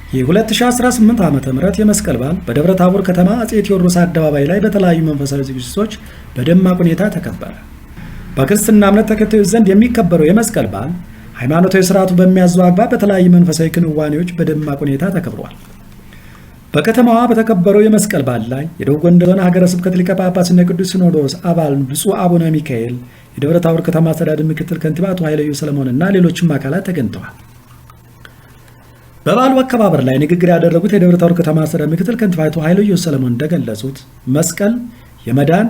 የ2018 ዓመተ ምህረት የመስቀል በዓል በደብረ ታቦር ከተማ አጼ ቴዎድሮስ አደባባይ ላይ በተለያዩ መንፈሳዊ ዝግጅቶች በደማቅ ሁኔታ ተከበረ። በክርስትና እምነት ተከታዮች ዘንድ የሚከበረው የመስቀል በዓል ሃይማኖታዊ ስርዓቱ በሚያዘው አግባብ በተለያዩ መንፈሳዊ ክንዋኔዎች በደማቅ ሁኔታ ተከብሯል። በከተማዋ በተከበረው የመስቀል በዓል ላይ የደቡብ ጎንደር ዞን ሀገረ ስብከት ሊቀ ጳጳስና የቅዱስ ሲኖዶስ አባል ብፁዕ አቡነ ሚካኤል፣ የደብረ ታቦር ከተማ አስተዳደር ምክትል ከንቲባ አቶ ኃይለዩ ሰለሞንና ሌሎችም አካላት ተገኝተዋል። በበዓሉ አከባበር ላይ ንግግር ያደረጉት የደብረ ታቦር ከተማ አስተዳደር ምክትል ከንቲባ አቶ ኃይለዩ ሰለሞን እንደገለጹት መስቀል የመዳን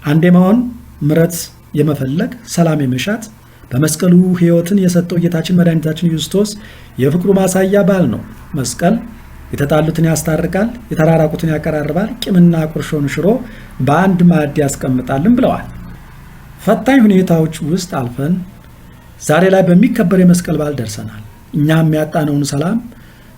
አንድ የመሆን ምሕረት የመፈለግ ሰላም የመሻት በመስቀሉ ሕይወትን የሰጠው ጌታችን መድኃኒታችን ኢየሱስ ክርስቶስ የፍቅሩ ማሳያ በዓል ነው። መስቀል የተጣሉትን ያስታርቃል፣ የተራራቁትን ያቀራርባል፣ ቂምና ቁርሾን ሽሮ በአንድ ማዕድ ያስቀምጣልን ብለዋል። ፈታኝ ሁኔታዎች ውስጥ አልፈን ዛሬ ላይ በሚከበር የመስቀል በዓል ደርሰናል። እኛም ያጣነውን ሰላም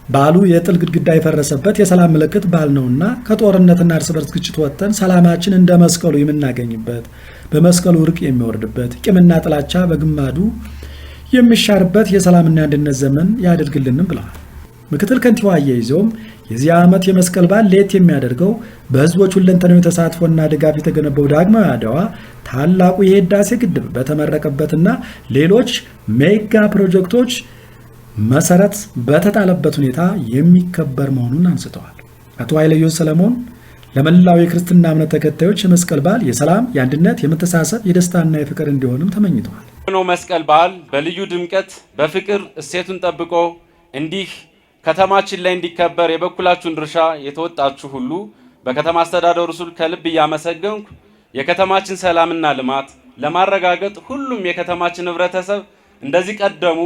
በዓሉ የጥል ግድግዳ የፈረሰበት የሰላም ምልክት በዓል ነውና ከጦርነትና እርስ በርስ ግጭት ወጥተን ሰላማችን እንደ መስቀሉ የምናገኝበት በመስቀሉ እርቅ የሚወርድበት ቂምና ጥላቻ በግማዱ የሚሻርበት የሰላምና አንድነት ዘመን ያደርግልንም ብለዋል። ምክትል ከንቲባው አያይዘውም የዚህ ዓመት የመስቀል በዓል ለየት የሚያደርገው በሕዝቦች ሁለንተናዊ ተሳትፎና ድጋፍ የተገነባው ዳግማዊ አድዋ ታላቁ የህዳሴ ግድብ በተመረቀበትና ሌሎች ሜጋ ፕሮጀክቶች መሰረት በተጣለበት ሁኔታ የሚከበር መሆኑን አንስተዋል። አቶ ኃይለዩ ሰለሞን ለመላው የክርስትና እምነት ተከታዮች የመስቀል በዓል የሰላም፣ የአንድነት፣ የመተሳሰብ፣ የደስታና የፍቅር እንዲሆንም ተመኝተዋል። መስቀል በዓል በልዩ ድምቀት በፍቅር እሴቱን ጠብቆ እንዲህ ከተማችን ላይ እንዲከበር የበኩላችሁን ድርሻ የተወጣችሁ ሁሉ በከተማ አስተዳደሩ ስም ከልብ እያመሰገንኩ የከተማችን ሰላምና ልማት ለማረጋገጥ ሁሉም የከተማችን ህብረተሰብ እንደዚህ ቀደሙ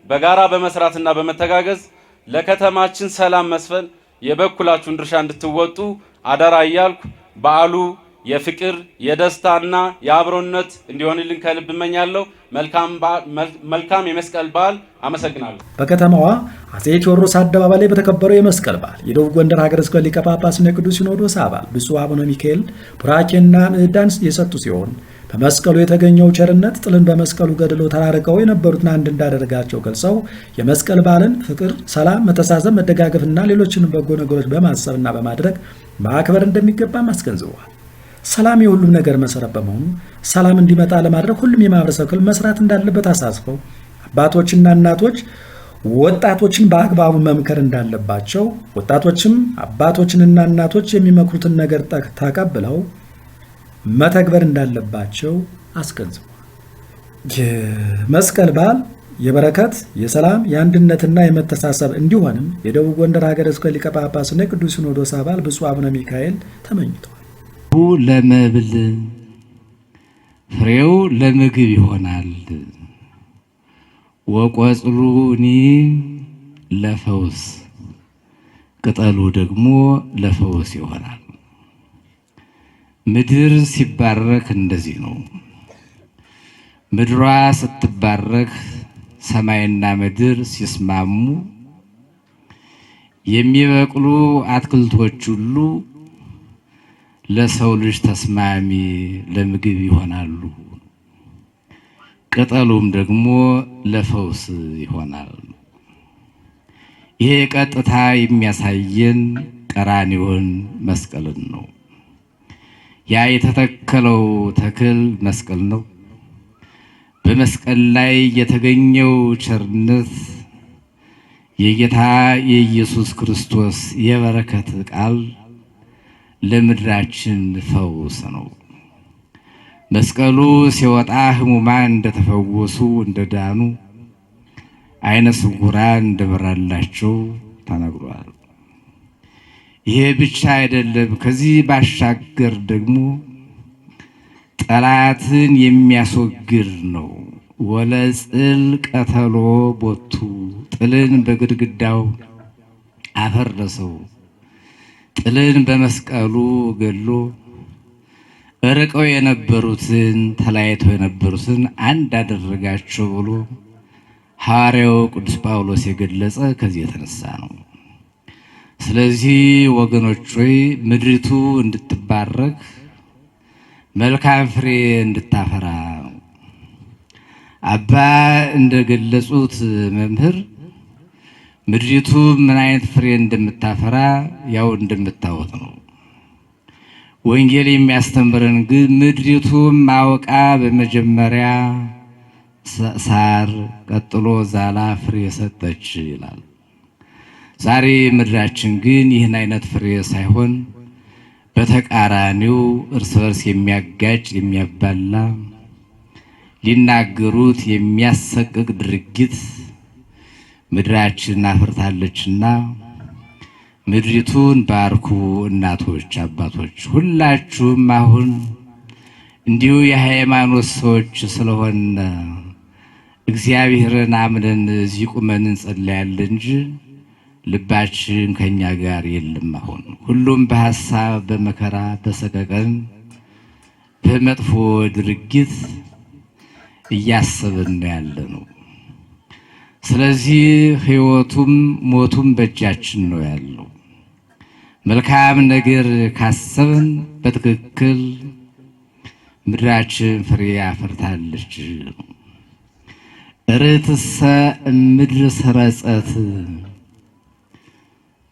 በጋራ በመስራትና በመተጋገዝ ለከተማችን ሰላም መስፈን የበኩላችሁን ድርሻ እንድትወጡ አደራ እያልኩ በዓሉ የፍቅር የደስታና የአብሮነት እንዲሆንልን ከልብ እመኛለሁ። መልካም የመስቀል በዓል። አመሰግናለሁ። በከተማዋ አጼ ቴዎድሮስ አደባባይ ላይ በተከበረው የመስቀል በዓል የደቡብ ጎንደር ሀገረ ስብከት ሊቀ ጳጳስና የቅዱስ ሲኖዶስ አባል ብፁዕ አቡነ ሚካኤል ቡራኬና ምዕዳን የሰጡ ሲሆን በመስቀሉ የተገኘው ቸርነት ጥልን በመስቀሉ ገድሎ ተራርቀው የነበሩትን አንድ እንዳደረጋቸው ገልጸው የመስቀል በዓልን ፍቅር፣ ሰላም፣ መተሳሰብ፣ መደጋገፍና ሌሎችንም በጎ ነገሮች በማሰብና በማድረግ ማክበር እንደሚገባም አስገንዝበዋል። ሰላም የሁሉም ነገር መሰረት በመሆኑ ሰላም እንዲመጣ ለማድረግ ሁሉም የማህበረሰብ ክፍል መስራት እንዳለበት አሳስበው አባቶችና እናቶች ወጣቶችን በአግባቡ መምከር እንዳለባቸው፣ ወጣቶችም አባቶችንና እናቶች የሚመክሩትን ነገር ተቀብለው መተግበር እንዳለባቸው አስገንዝበዋል። የመስቀል በዓል የበረከት፣ የሰላም፣ የአንድነትና የመተሳሰብ እንዲሆንም የደቡብ ጎንደር ሀገረ ስብከት ሊቀ ጳጳስና የቅዱስ ሲኖዶስ አባል ብፁዕ አቡነ ሚካኤል ተመኝተዋል። ለመብል ፍሬው ለምግብ ይሆናል፣ ወቆጽሉኒ ለፈውስ ቅጠሉ ደግሞ ለፈውስ ይሆናል። ምድር ሲባረክ እንደዚህ ነው። ምድሯ ስትባረክ ሰማይና ምድር ሲስማሙ የሚበቅሉ አትክልቶች ሁሉ ለሰው ልጅ ተስማሚ ለምግብ ይሆናሉ። ቅጠሉም ደግሞ ለፈውስ ይሆናል። ይሄ ቀጥታ የሚያሳየን ቀራንዮን መስቀልን ነው። ያ የተተከለው ተክል መስቀል ነው። በመስቀል ላይ የተገኘው ቸርነት የጌታ የኢየሱስ ክርስቶስ የበረከት ቃል ለምድራችን ፈውስ ነው። መስቀሉ ሲወጣ ሕሙማን እንደተፈወሱ እንደዳኑ፣ ዓይነ ስውራን እንደበራላቸው ተነግሯል። ይሄ ብቻ አይደለም። ከዚህ ባሻገር ደግሞ ጠላትን የሚያስወግድ ነው። ወለጽል ቀተሎ ቦቱ ጥልን በግድግዳው አፈረሰው። ጥልን በመስቀሉ ገሎ ርቀው የነበሩትን ተለያይተው የነበሩትን አንድ አደረጋቸው ብሎ ሐዋርያው ቅዱስ ጳውሎስ የገለጸ ከዚህ የተነሳ ነው። ስለዚህ ወገኖች ሆይ ምድሪቱ እንድትባረክ መልካም ፍሬ እንድታፈራ አባ እንደገለጹት መምህር ምድሪቱ ምን አይነት ፍሬ እንደምታፈራ ያው እንደምታወቅ ነው። ወንጌል የሚያስተምረን ግን ምድሪቱም አውቃ በመጀመሪያ ሳር ቀጥሎ ዛላ ፍሬ ሰጠች ይላል። ዛሬ ምድራችን ግን ይህን አይነት ፍሬ ሳይሆን በተቃራኒው እርስ በርስ የሚያጋጭ የሚያባላ ሊናገሩት የሚያሰቅቅ ድርጊት ምድራችን አፍርታለችና ምድሪቱን ባርኩ እናቶች፣ አባቶች ሁላችሁም አሁን እንዲሁ የሃይማኖት ሰዎች ስለሆነ እግዚአብሔርን አምነን እዚህ ቁመን እንጸልያለን እንጂ ልባችን ከኛ ጋር የለም። አሁን ሁሉም በሐሳብ በመከራ በሰቀቀን በመጥፎ ድርጊት እያሰብን ያለ ነው። ስለዚህ ሕይወቱም ሞቱም በእጃችን ነው ያለው። መልካም ነገር ካሰብን በትክክል ምድራችን ፍሬ አፍርታለች። ርትሰ ምድር ሰረጸት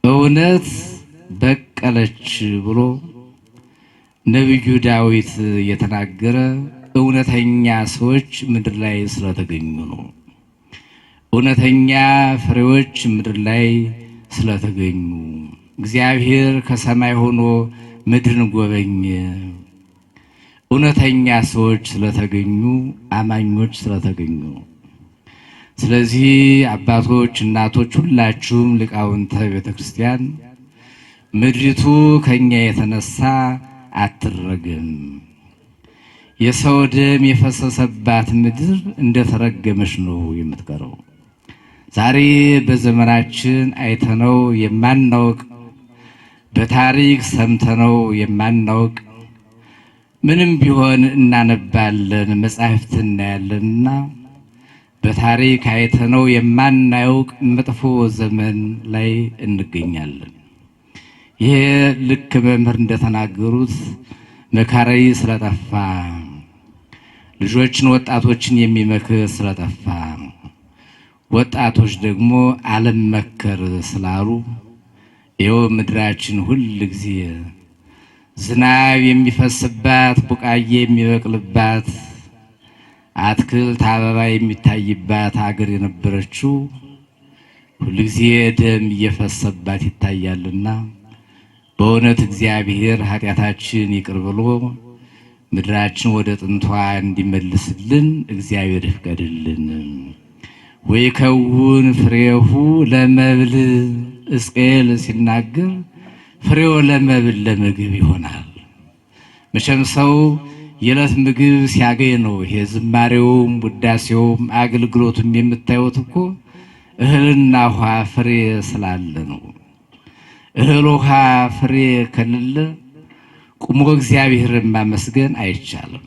እውነት በቀለች ብሎ ነቢዩ ዳዊት የተናገረ እውነተኛ ሰዎች ምድር ላይ ስለተገኙ ነው። እውነተኛ ፍሬዎች ምድር ላይ ስለተገኙ እግዚአብሔር ከሰማይ ሆኖ ምድርን ጎበኘ። እውነተኛ ሰዎች ስለተገኙ፣ አማኞች ስለተገኙ። ስለዚህ አባቶች፣ እናቶች ሁላችሁም ሊቃውንተ ቤተ ክርስቲያን ምድሪቱ ከኛ የተነሳ አትረገም። የሰው ደም የፈሰሰባት ምድር እንደተረገመች ነው የምትቀረው። ዛሬ በዘመናችን አይተነው የማናውቅ በታሪክ ሰምተነው የማናውቅ ምንም ቢሆን እናነባለን፣ መጻሕፍት እናያለንና በታሪክ አይተነው የማናውቅ መጥፎ ዘመን ላይ እንገኛለን። ይሄ ልክ መምህር እንደተናገሩት መካሪ ስለጠፋ፣ ልጆችን ወጣቶችን የሚመክር ስለጠፋ፣ ወጣቶች ደግሞ አልመከር ስላሉ ይኸው ምድራችን ሁል ጊዜ ዝናብ የሚፈስባት፣ ቡቃዬ የሚበቅልባት፣ አትክልት አበባ የሚታይባት ሀገር የነበረችው ሁል ጊዜ ደም እየፈሰባት ይታያልና በእውነት እግዚአብሔር ኃጢአታችን ይቅር ብሎ ምድራችን ወደ ጥንቷ እንዲመልስልን እግዚአብሔር ይፍቀድልን። ወይከውን ፍሬሁ ለመብል ሕዝቅኤል ሲናገር ፍሬው ለመብል ለምግብ ይሆናል። መቼም ሰው የዕለት ምግብ ሲያገኝ ነው። ይሄ ዝማሬውም ውዳሴውም አገልግሎቱም የምታዩት እኮ እህልና ውሃ ፍሬ ስላለ ነው። እህል ውሃ ፍሬ ከሌለ ቁሞ እግዚአብሔርን ማመስገን አይቻልም።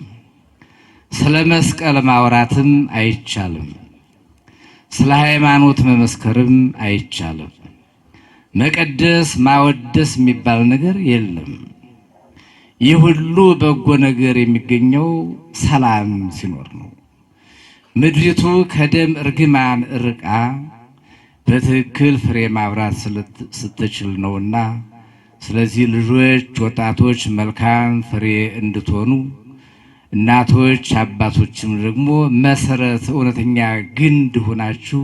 ስለ መስቀል ማውራትም አይቻልም። ስለ ሃይማኖት መመስከርም አይቻልም። መቀደስ ማወደስ የሚባል ነገር የለም። ይህ ሁሉ በጎ ነገር የሚገኘው ሰላም ሲኖር ነው። ምድሪቱ ከደም እርግማን ርቃ በትክክል ፍሬ ማብራት ስትችል ነውና፣ ስለዚህ ልጆች፣ ወጣቶች መልካም ፍሬ እንድትሆኑ እናቶች አባቶችም ደግሞ መሰረት እውነተኛ ግንድ ሆናችሁ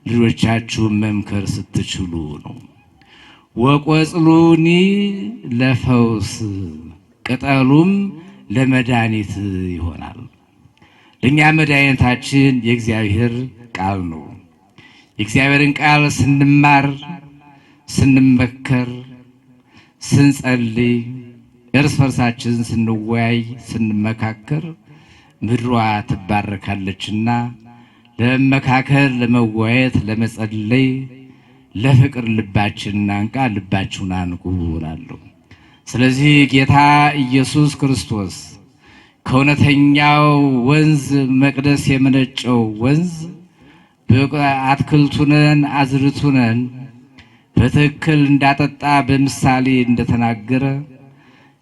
ልጆቻችሁን መምከር ስትችሉ ነው። ወቆጽሉኒ ለፈውስ ቅጠሉም ለመድኃኒት ይሆናል። ለእኛ መድኃኒታችን የእግዚአብሔር ቃል ነው። የእግዚአብሔርን ቃል ስንማር፣ ስንመከር፣ ስንጸልይ፣ እርስ በርሳችን ስንወያይ፣ ስንመካከር ምድሯ ትባረካለችና ለመመካከር፣ ለመወያየት፣ ለመጸለይ፣ ለፍቅር ልባችንን አንቃ ልባችሁን አንቁ እላለሁ። ስለዚህ ጌታ ኢየሱስ ክርስቶስ ከእውነተኛው ወንዝ መቅደስ የመነጨው ወንዝ አትክልቱነን አዝርቱነን በትክክል እንዳጠጣ በምሳሌ እንደተናገረ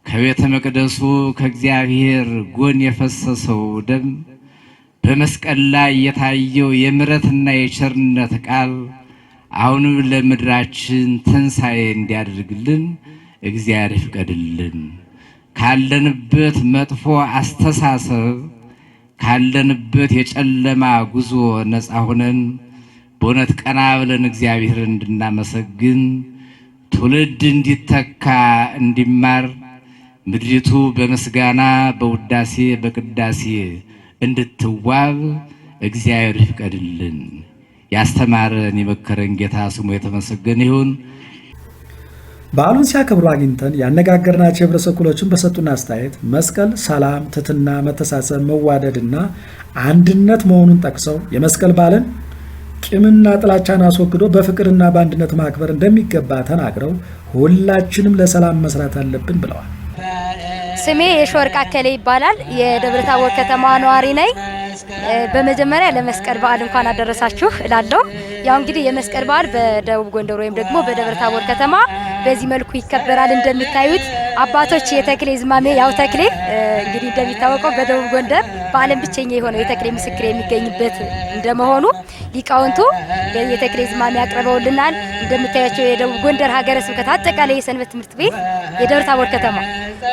ከቤተ መቅደሱ ከእግዚአብሔር ጎን የፈሰሰው ደም በመስቀል ላይ የታየው የምሕረትና የቸርነት ቃል አሁንም ለምድራችን ትንሣኤ እንዲያደርግልን እግዚአብሔር ይፍቀድልን። ካለንበት መጥፎ አስተሳሰብ ካለንበት የጨለማ ጉዞ ነፃ ሆነን በእውነት ቀና ብለን እግዚአብሔርን እንድናመሰግን ትውልድ እንዲተካ እንዲማር ምድሪቱ በምስጋና በውዳሴ በቅዳሴ እንድትዋብ እግዚአብሔር ይፍቀድልን። ያስተማረን የመከረን ጌታ ስሙ የተመሰገነ ይሁን። በዓሉን ሲያከብሩ አግኝተን ያነጋገርናቸው የህብረተሰብ ክፍሎችን በሰጡን አስተያየት መስቀል ሰላም፣ ትሕትና፣ መተሳሰብ፣ መዋደድና አንድነት መሆኑን ጠቅሰው የመስቀል በዓልን ቂምና ጥላቻን አስወግዶ በፍቅርና በአንድነት ማክበር እንደሚገባ ተናግረው ሁላችንም ለሰላም መስራት አለብን ብለዋል። ስሜ የሾርቅ አከለ ይባላል። የደብረ ታቦር ከተማ ነዋሪ ነኝ። በመጀመሪያ ለመስቀል በዓል እንኳን አደረሳችሁ እላለሁ። ያው እንግዲህ የመስቀል በዓል በደቡብ ጎንደር ወይም ደግሞ በደብረ ታቦር ከተማ በዚህ መልኩ ይከበራል። እንደሚታዩት አባቶች የተክሌ ዝማሜ ያው ተክሌ እንግዲህ እንደሚታወቀው በደቡብ ጎንደር በዓለም ብቸኛ የሆነው የተክሌ ምስክር የሚገኝበት እንደመሆኑ ሊቃውንቱ የተክሌ ዝማሜ አቅርበውልናል። እንደምታያቸው የደቡብ ጎንደር ሀገረ ስብከት አጠቃላይ የሰንበት ትምህርት ቤት የደብረ ታቦር ከተማ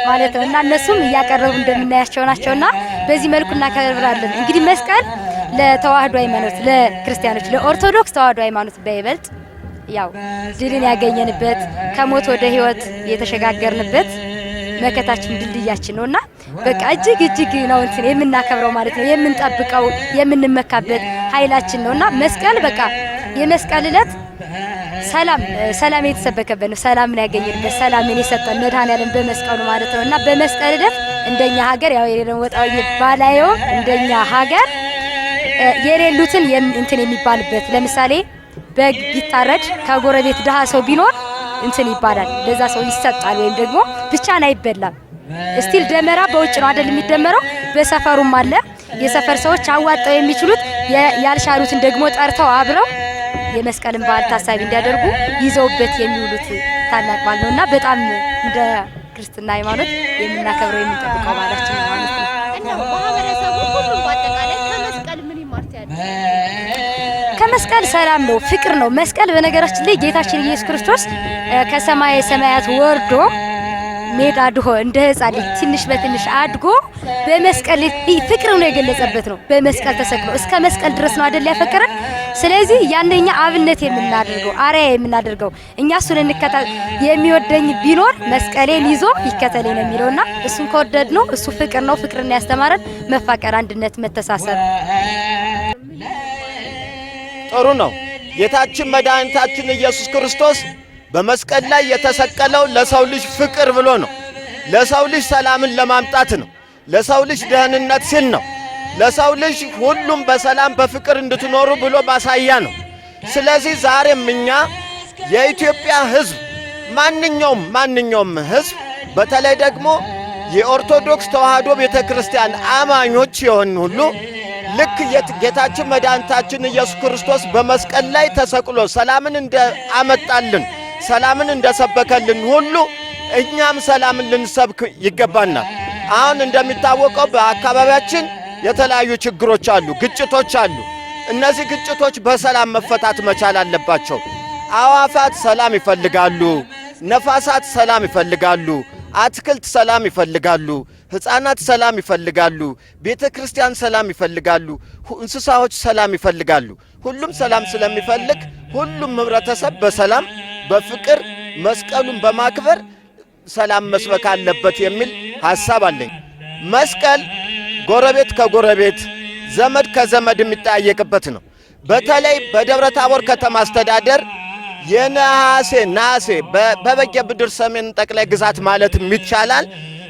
ማለት ነው እና እነሱም እያቀረቡ እንደምናያቸው ናቸውና በዚህ መልኩ እናከብራለን። እንግዲህ መስቀል ለተዋህዶ ሃይማኖት ለክርስቲያኖች ለኦርቶዶክስ ተዋህዶ ሃይማኖት በይበልጥ ያው ድልን ያገኘንበት ከሞት ወደ ሕይወት የተሸጋገርንበት መከታችን ድልድያችን ነውና በቃ እጅግ ነው እንትን የምናከብረው ማለት ነው። የምንጠብቀው የምንመካበት ኃይላችን ነውና መስቀል በቃ የመስቀል ዕለት ሰላም የተሰበከበት ነው። ሰላምን ያገኘንበት ሰላምን የሰጠን መድኃኔዓለም በመስቀሉ ማለት ነውና በመስቀል ዕለት እንደኛ ሀገር ያው የሌለው ወጣው ባላየው እንደኛ ሀገር የሌሉትን እንትን የሚባልበት ለምሳሌ በግ ቢታረድ ከጎረቤት ድሃ ሰው ቢኖር እንትን ይባላል፣ ለዛ ሰው ይሰጣል ወይም ደግሞ ብቻን አይበላም። እስቲል ደመራ በውጭ ነው አይደል የሚደመረው፣ በሰፈሩም አለ። የሰፈር ሰዎች አዋጣው የሚችሉት ያልሻሉትን ደግሞ ጠርተው አብረው የመስቀልን በዓል ታሳቢ እንዲያደርጉ ይዘውበት የሚውሉት ታላቅ በዓል ነውና በጣም እንደ ክርስትና ሃይማኖት የምናከብረው የምንጠብቀው በዓላችን ነው ማለት ነው። እና ማህበረሰቡ ሁሉም በአጠቃላይ ከመስቀል ምን ይማርታል? ከመስቀል ሰላም ነው፣ ፍቅር ነው። መስቀል በነገራችን ላይ ጌታችን ኢየሱስ ክርስቶስ ከሰማየ ሰማያት ወርዶ ሜዳ ድሆ እንደ ሕፃን ልጅ ትንሽ በትንሽ አድጎ በመስቀል ፍቅር ነው የገለጸበት ነው። በመስቀል ተሰቅሎ እስከ መስቀል ድረስ ነው አይደል ያፈቀረን። ስለዚህ ያንኛ አብነት የምናደርገው አርአያ የምናደርገው እኛ እሱን እንከተል። የሚወደኝ ቢኖር መስቀሌን ይዞ ይከተለኝ ነው የሚለውና እሱን ከወደድ ነው እሱ ፍቅር ነው። ፍቅርን ያስተማረን መፋቀር፣ አንድነት፣ መተሳሰብ ጥሩ ነው። ጌታችን መድኃኒታችን ኢየሱስ ክርስቶስ በመስቀል ላይ የተሰቀለው ለሰው ልጅ ፍቅር ብሎ ነው። ለሰው ልጅ ሰላምን ለማምጣት ነው። ለሰው ልጅ ደህንነት ሲል ነው። ለሰው ልጅ ሁሉም በሰላም በፍቅር እንድትኖሩ ብሎ ማሳያ ነው። ስለዚህ ዛሬም እኛ የኢትዮጵያ ሕዝብ ማንኛውም ሕዝብ በተለይ ደግሞ የኦርቶዶክስ ተዋህዶ ቤተክርስቲያን አማኞች የሆኑ ሁሉ ልክ ጌታችን መድኃኒታችን ኢየሱስ ክርስቶስ በመስቀል ላይ ተሰቅሎ ሰላምን እንዳመጣልን ሰላምን እንደሰበከልን ሁሉ እኛም ሰላምን ልንሰብክ ይገባናል። አሁን እንደሚታወቀው በአካባቢያችን የተለያዩ ችግሮች አሉ፣ ግጭቶች አሉ። እነዚህ ግጭቶች በሰላም መፈታት መቻል አለባቸው። አዋፋት ሰላም ይፈልጋሉ፣ ነፋሳት ሰላም ይፈልጋሉ፣ አትክልት ሰላም ይፈልጋሉ፣ ሕፃናት ሰላም ይፈልጋሉ፣ ቤተ ክርስቲያን ሰላም ይፈልጋሉ፣ እንስሳዎች ሰላም ይፈልጋሉ። ሁሉም ሰላም ስለሚፈልግ ሁሉም ህብረተሰብ በሰላም በፍቅር መስቀሉን በማክበር ሰላም መስበክ አለበት የሚል ሐሳብ አለኝ። መስቀል ጎረቤት ከጎረቤት ዘመድ ከዘመድ የሚጠያየቅበት ነው። በተለይ በደብረ ታቦር ከተማ አስተዳደር ነሐሴ በበጌ ምድር ሰሜን ጠቅላይ ግዛት ማለት ይቻላል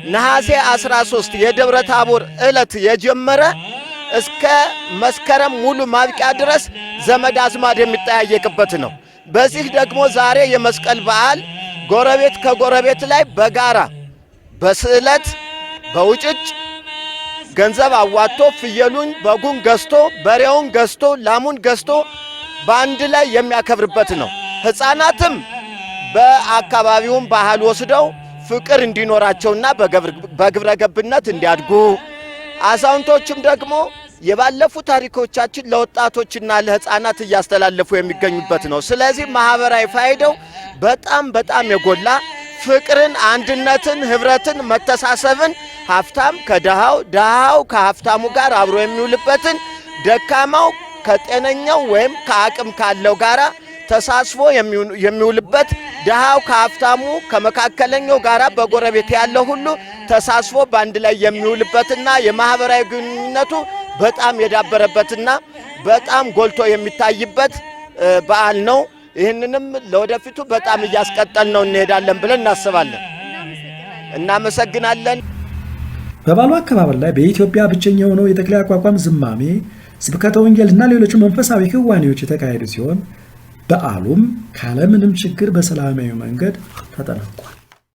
ነሐሴ 13 የደብረ ታቦር ዕለት የጀመረ እስከ መስከረም ሙሉ ማብቂያ ድረስ ዘመድ አዝማድ የሚጠያየቅበት ነው። በዚህ ደግሞ ዛሬ የመስቀል በዓል ጎረቤት ከጎረቤት ላይ በጋራ በስዕለት በውጭጭ ገንዘብ አዋጥቶ ፍየሉን በጉን ገዝቶ በሬውን ገዝቶ ላሙን ገዝቶ በአንድ ላይ የሚያከብርበት ነው። ሕፃናትም በአካባቢውን ባህል ወስደው ፍቅር እንዲኖራቸውና በግብረ ገብነት እንዲያድጉ፣ አዛውንቶችም ደግሞ የባለፉ ታሪኮቻችን ለወጣቶችና ለህፃናት እያስተላለፉ የሚገኙበት ነው። ስለዚህ ማህበራዊ ፋይዳው በጣም የጎላ ፍቅርን፣ አንድነትን፣ ህብረትን፣ መተሳሰብን ሀብታም ከደሃው ደሃው ከሀብታሙ ጋር አብሮ የሚውልበትን ደካማው ከጤነኛው ወይም ከአቅም ካለው ጋራ ተሳስቦ የሚውልበት ደሃው ከሀብታሙ ከመካከለኛው ጋራ በጎረቤት ያለው ሁሉ ተሳስቦ በአንድ ላይ የሚውልበትና የማህበራዊ ግንኙነቱ በጣም የዳበረበትና በጣም ጎልቶ የሚታይበት በዓል ነው። ይህንንም ለወደፊቱ በጣም እያስቀጠል ነው እንሄዳለን ብለን እናስባለን። እናመሰግናለን። በበዓሉ አከባበር ላይ በኢትዮጵያ ብቸኛ የሆነው የተክሌ አቋቋም ዝማሜ፣ ስብከተ ወንጌልና ሌሎች መንፈሳዊ ክዋኔዎች የተካሄዱ ሲሆን በዓሉም ካለምንም ችግር በሰላማዊ መንገድ ተጠናቋል።